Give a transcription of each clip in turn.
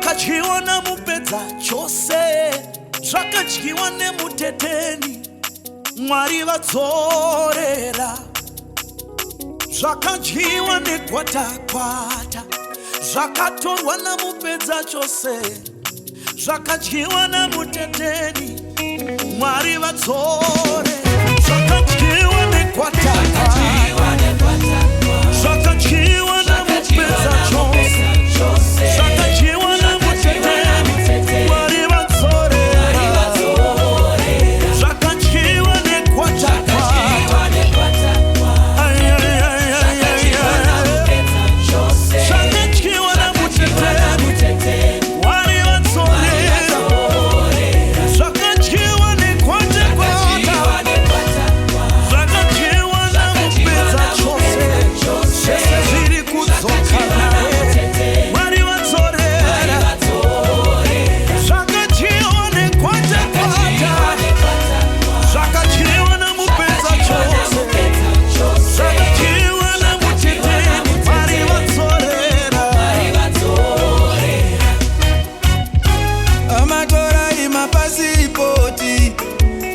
zvakadyiwa namupedza chose, zvakadyiwa nemuteteni, Mwari vadzorera. Zvakadyiwa negwatakwata, zvakatorwa namupedza chose, zvakadyiwa namuteteni, Mwari vadzorera. Zvakadyiwa negwatakwata, zvakadyiwa namupedza chose, zvakadyiwa namuteteni, Mwari vadzorera. Zvakadyiwa negwatakwata, zvakadyiwa namuteteni, Mwari vadzorera. Zvakadyiwa negwatakwata, zvakadyiwa namupedza chose, zvese zviri kudzoka naye, Mwari vadzorera. Zvakadyiwa negwatakwata, zvakadyiwa namupedza chose, zvakadyiwa namuteteni, Mwari vadzorera. Amatora imapasipoti,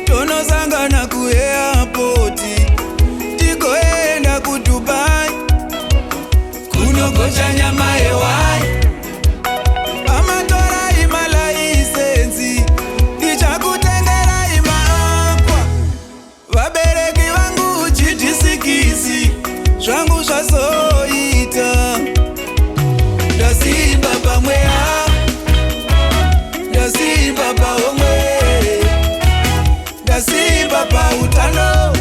tonosangana kuairpoti, tigoenda kuDubai, kunogocha nyama yewai. Amatora imalaisensi, ndichakutengera imaakwa. Vabereki vangu chijisikisi, zvangu zvazoita. Ndasimba pamweya, ndasimba paomwe, ndasimba pautano,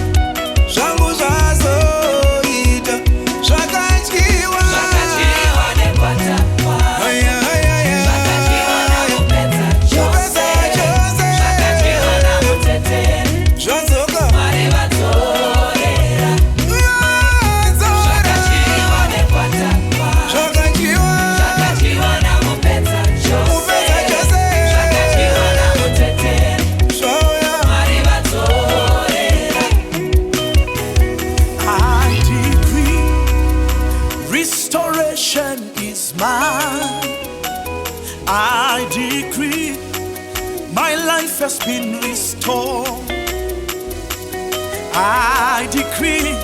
zvangu zvazoita. Zvakadyiwa Aya, aya, aya. Mupedza chose, zvazoka Vadzora. Zvakadyiwa mupedza chose, zvauya. I decree restoration is mine. I decree my life has been restored. I decree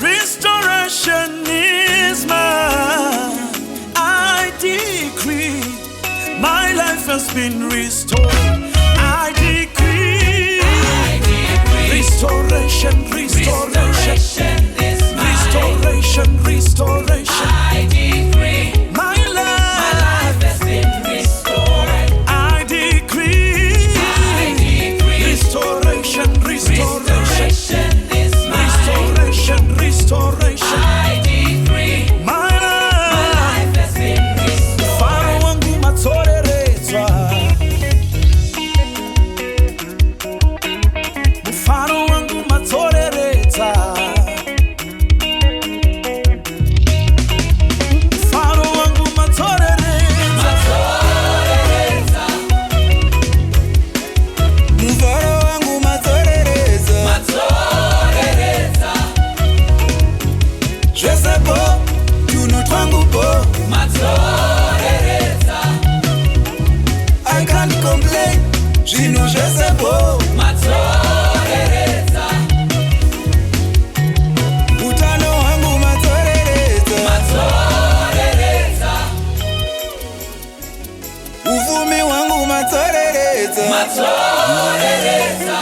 restoration is mine. I decree my life has been restored. I decree restoration, restoration, restoration, restoration. I decree My my life, life has been restored. I decree restoration, restoration, Restoration is mine. restoration, restoration. I decree My my life, life has been restored. Mfano wangu matsoreredzwa, mfano wangu matsoreredza, mfano wangu matsoreredza, Matsorereza, Mufaro wangu matsorereza, matsorereza, zvesepo tunhu twangupo. matsorereza, I can't complain, zvinhu zvesepo. matsorereza, Utano hwangu matsorereza, matsorereza, ufumi hwangu matsorereza. matsorereza,